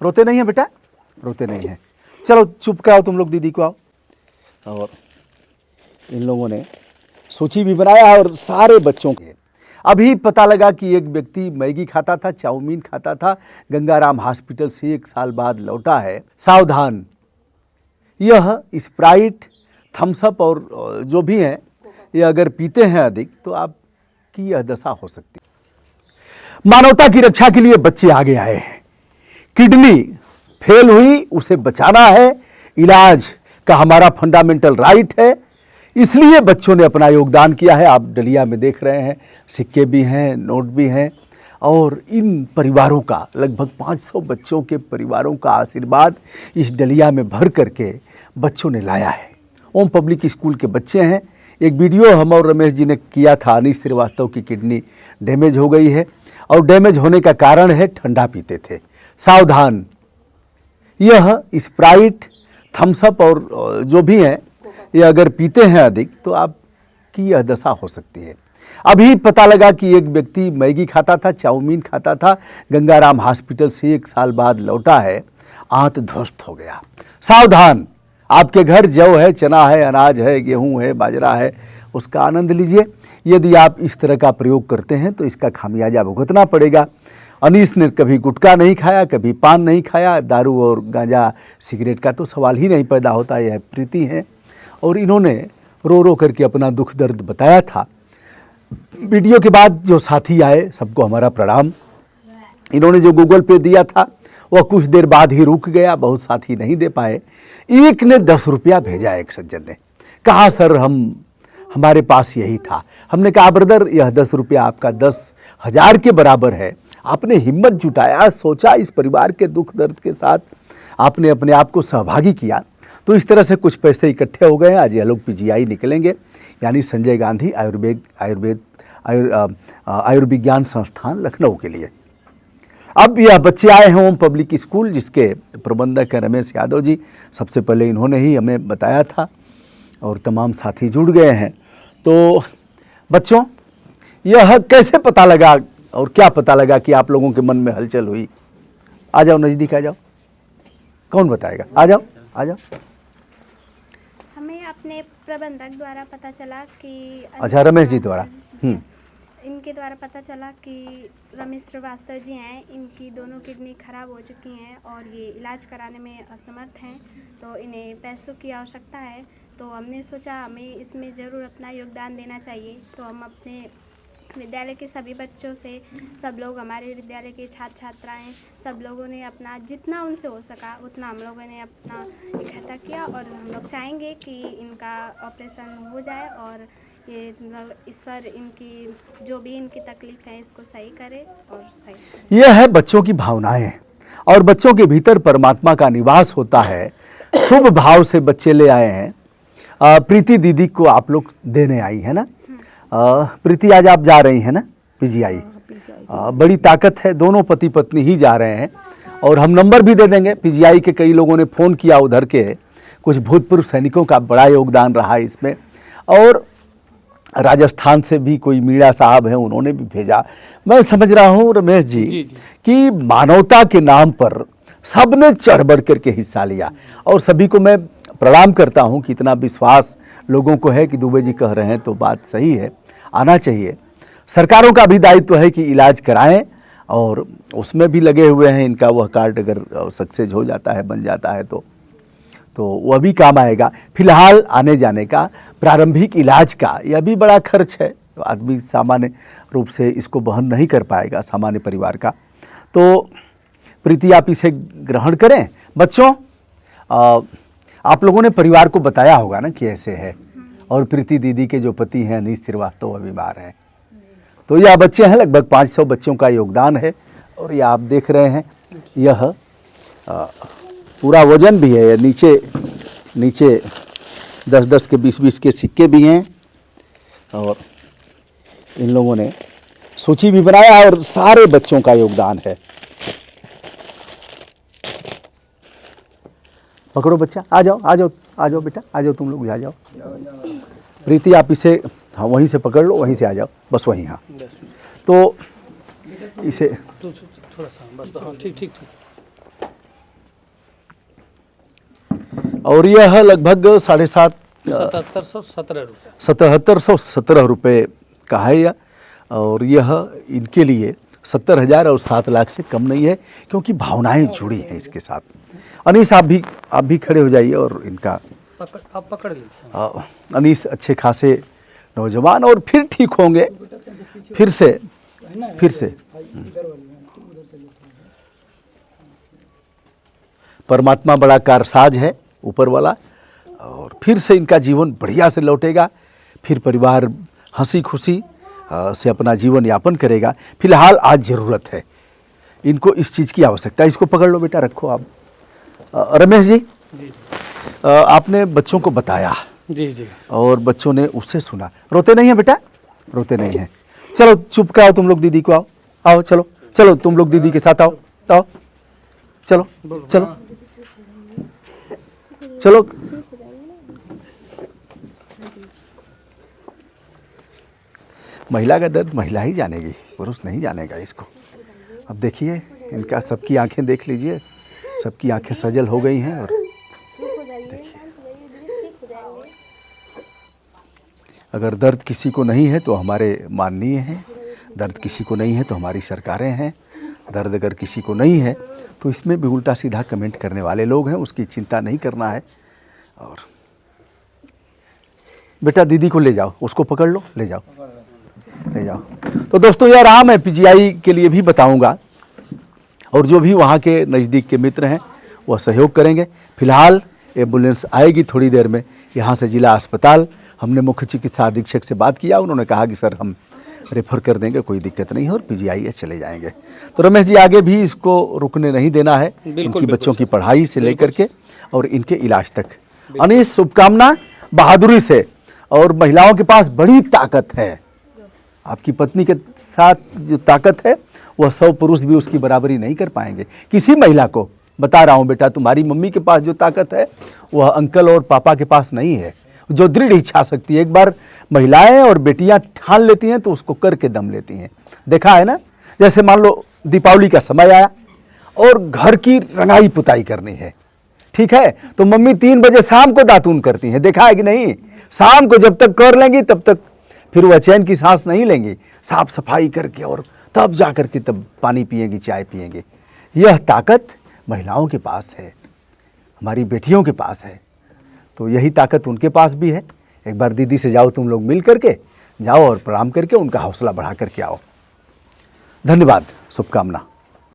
रोते नहीं है बेटा, रोते नहीं है। चलो चुप के आओ तुम लोग, दीदी को आओ। और इन लोगों ने सूची भी बनाया और सारे बच्चों के अभी पता लगा कि एक व्यक्ति मैगी खाता था, चाउमीन खाता था, गंगाराम हॉस्पिटल से 1 साल बाद लौटा है। सावधान, यह स्प्राइट, थम्स अप और जो भी है, ये अगर पीते हैं अधिक तो आपकी यह दशा हो सकती है। मानवता की रक्षा के लिए बच्चे आगे आए हैं। किडनी फेल हुई, उसे बचाना है, इलाज का हमारा फंडामेंटल राइट है, इसलिए बच्चों ने अपना योगदान किया है। आप डलिया में देख रहे हैं, सिक्के भी हैं, नोट भी हैं, और इन परिवारों का, लगभग 500 बच्चों के परिवारों का आशीर्वाद इस डलिया में भर करके बच्चों ने लाया है। ओम पब्लिक स्कूल के बच्चे हैं। एक वीडियो हम और रमेश जी ने किया था, अनीश श्रीवास्तव की किडनी डैमेज हो गई है और डैमेज होने का कारण है ठंडा पीते थे। सावधान, यह स्प्राइट, थम्स अप और जो भी है, ये अगर पीते हैं अधिक तो आपकी यह दशा हो सकती है। अभी पता लगा कि एक व्यक्ति मैगी खाता था, चाउमीन खाता था, गंगाराम हॉस्पिटल से 1 साल बाद लौटा है, आंत ध्वस्त हो गया। सावधान, आपके घर जौ है, चना है, अनाज है, गेहूं है, बाजरा है, उसका आनंद लीजिए। यदि आप इस तरह का प्रयोग करते हैं तो इसका खामियाजा भुगतना पड़ेगा। अनीस ने कभी गुटखा नहीं खाया, कभी पान नहीं खाया, दारू और गांजा सिगरेट का तो सवाल ही नहीं पैदा होता। यह प्रीति है और इन्होंने रो रो करके अपना दुख दर्द बताया था। वीडियो के बाद जो साथी आए सबको हमारा प्रणाम। इन्होंने जो गूगल पे दिया था वह कुछ देर बाद ही रुक गया, बहुत साथी नहीं दे पाए। एक ने 10 रुपया भेजा, एक सज्जन ने कहा सर हमारे पास यही था। हमने कहा ब्रदर यह 10 रुपया आपका 10,000 के बराबर है। आपने हिम्मत जुटाया, सोचा, इस परिवार के दुख दर्द के साथ आपने अपने आप को सहभागी किया, तो इस तरह से कुछ पैसे इकट्ठे हो गए। आज ये लोग PGI निकलेंगे, यानी संजय गांधी आयुर्विज्ञान संस्थान लखनऊ के लिए। अब यह बच्चे आए हैं ओम पब्लिक स्कूल, जिसके प्रबंधक हैं रमेश यादव जी। सबसे पहले इन्होंने ही हमें बताया था और तमाम साथी जुड़ गए हैं। तो बच्चों, यह कैसे पता लगा और क्या पता लगा कि आप लोगों के मन में हलचल हुई? आ जाओ, नज़दीक आ जाओ। कौन बताएगा? आ जाओ, आ जाओ। हमें अपने प्रबंधक द्वारा पता चला कि अच्छा, रमेश जी द्वारा। इनके द्वारा पता चला कि रमेश श्रीवास्तव जी हैं, इनकी दोनों किडनी खराब हो चुकी हैं और ये इलाज कराने में असमर्थ हैं, तो इन्हें पैसों की आवश्यकता है। तो हमने सोचा हमें इसमें ज़रूर अपना योगदान देना चाहिए। तो हम अपने विद्यालय के सभी बच्चों से, सब लोग, हमारे विद्यालय के छात्र छात्राएं, सब लोगों ने अपना जितना उनसे हो सका उतना हम लोगों ने अपना इकट्ठा किया और हम लोग चाहेंगे कि इनका ऑपरेशन हो जाए और ये मतलब ईश्वर इनकी जो भी इनकी तकलीफ है इसको सही करे और सही। यह है बच्चों की भावनाएं, और बच्चों के भीतर परमात्मा का निवास होता है। शुभ भाव से बच्चे ले आए हैं। प्रीति दीदी को आप लोग देने आई है ना? प्रीति आज आप जा रही हैं ना PGI? बड़ी ताकत है, दोनों पति पत्नी ही जा रहे हैं और हम नंबर भी दे देंगे। PGI के कई लोगों ने फ़ोन किया, उधर के कुछ भूतपूर्व सैनिकों का बड़ा योगदान रहा है इसमें, और राजस्थान से भी कोई मीणा साहब हैं, उन्होंने भी भेजा। मैं समझ रहा हूँ रमेश जी कि मानवता के नाम पर सबने चढ़ बढ़ करके हिस्सा लिया और सभी को मैं प्रणाम करता हूँ कि इतना विश्वास लोगों को है कि दुबे जी कह रहे हैं तो बात सही है, आना चाहिए। सरकारों का भी दायित्व है कि इलाज कराएं और उसमें भी लगे हुए हैं। इनका वह कार्ड अगर सक्सेस हो जाता है, बन जाता है तो वह भी काम आएगा। फिलहाल आने जाने का, प्रारंभिक इलाज का यह भी बड़ा खर्च है, तो आदमी सामान्य रूप से इसको वहन नहीं कर पाएगा, सामान्य परिवार का। तो प्रीति आप इसे ग्रहण करें। बच्चों, आप लोगों ने परिवार को बताया होगा ना कि ऐसे है, और प्रीति दीदी के जो पति हैं अनीश श्रीवास्तव वह बीमार हैं। तो यह बच्चे हैं, लगभग 500 बच्चों का योगदान है। और यह आप देख रहे हैं, यह पूरा वजन भी है। नीचे 10-10 के 20-20 के सिक्के भी हैं और इन लोगों ने सूची भी बनाया और सारे बच्चों का योगदान है। पकड़ो बच्चा, आ जाओ आ जाओ आ जाओ बेटा, आ जाओ, तुम लोग भी आ जाओ। प्रीति आप इसे, हाँ वहीं से पकड़ लो, वहीं से आ जाओ, बस वहीं। हाँ तो इसे थोड़ा सा बस, हाँ ठीक ठीक ठीक। और यह लगभग 7,500 ₹7717 रुपये का है यह। और यह इनके लिए 70,000 और 7 लाख से कम नहीं है, क्योंकि भावनाएं जुड़ी हैं इसके साथ। अनीस आप भी खड़े हो जाइए और इनका आप पकड़ लीजिए। अनीस अच्छे खासे नौजवान और फिर ठीक होंगे, फिर से परमात्मा बड़ा कारसाज है ऊपर वाला, और फिर से इनका जीवन बढ़िया से लौटेगा, फिर परिवार हंसी खुशी से अपना जीवन यापन करेगा। फिलहाल आज ज़रूरत है इनको, इस चीज़ की आवश्यकता है। इसको पकड़ लो बेटा, रखो आप। रमेश जी, आपने बच्चों को बताया जी और बच्चों ने उससे सुना। रोते नहीं है बेटा, रोते नहीं है। चलो चुप के आओ तुम लोग, दीदी को आओ चलो तुम लोग दीदी के साथ आओ चलो महिला का दर्द महिला ही जानेगी, पुरुष नहीं जानेगा इसको। अब देखिए इनका, सबकी आंखें देख लीजिए, सबकी आंखें सजल हो गई हैं। और अगर दर्द किसी को नहीं है तो हमारे माननीय हैं, दर्द किसी को नहीं है तो हमारी सरकारें हैं, दर्द अगर किसी को नहीं है तो इसमें भी उल्टा सीधा कमेंट करने वाले लोग हैं, उसकी चिंता नहीं करना है। और बेटा दीदी को ले जाओ, उसको पकड़ लो, ले जाओ। तो दोस्तों यह राम है, पीजीआई के लिए भी बताऊंगा, और जो भी वहाँ के नज़दीक के मित्र हैं वह सहयोग करेंगे। फिलहाल एम्बुलेंस आएगी थोड़ी देर में यहाँ से जिला अस्पताल। हमने मुख्य चिकित्सा अधीक्षक से बात किया, उन्होंने कहा कि सर हम रेफर कर देंगे, कोई दिक्कत नहीं है, और पीजीआई चले जाएंगे। तो रमेश जी आगे भी इसको रुकने नहीं देना है, इनकी बच्चों की पढ़ाई से लेकर के और इनके इलाज तक। अनीस, शुभकामना बहादुरी से। और महिलाओं के पास बड़ी ताकत है, आपकी पत्नी के साथ जो ताकत है वह 100 पुरुष भी उसकी बराबरी नहीं कर पाएंगे। किसी महिला को बता रहा हूँ बेटा, तुम्हारी मम्मी के पास जो ताकत है वह अंकल और पापा के पास नहीं है। जो दृढ़ इच्छा शक्ति, एक बार महिलाएं और बेटियां ठान लेती हैं तो उसको करके दम लेती हैं। देखा है ना, जैसे मान लो दीपावली का समय आया और घर की रंगाई पुताई करनी है, ठीक है, तो मम्मी 3 बजे शाम को दातून करती हैं, देखा है कि नहीं। शाम को जब तक कर लेंगी तब तक फिर वह चैन की सांस नहीं लेंगी, साफ सफाई करके और तब जा करके तब पानी पिएंगी, चाय पिएंगे। यह ताकत महिलाओं के पास है, हमारी बेटियों के पास है, तो यही ताकत उनके पास भी है। एक बार दीदी से जाओ, तुम लोग मिल करके जाओ और प्रणाम करके उनका हौसला बढ़ा करके आओ। धन्यवाद, शुभकामना।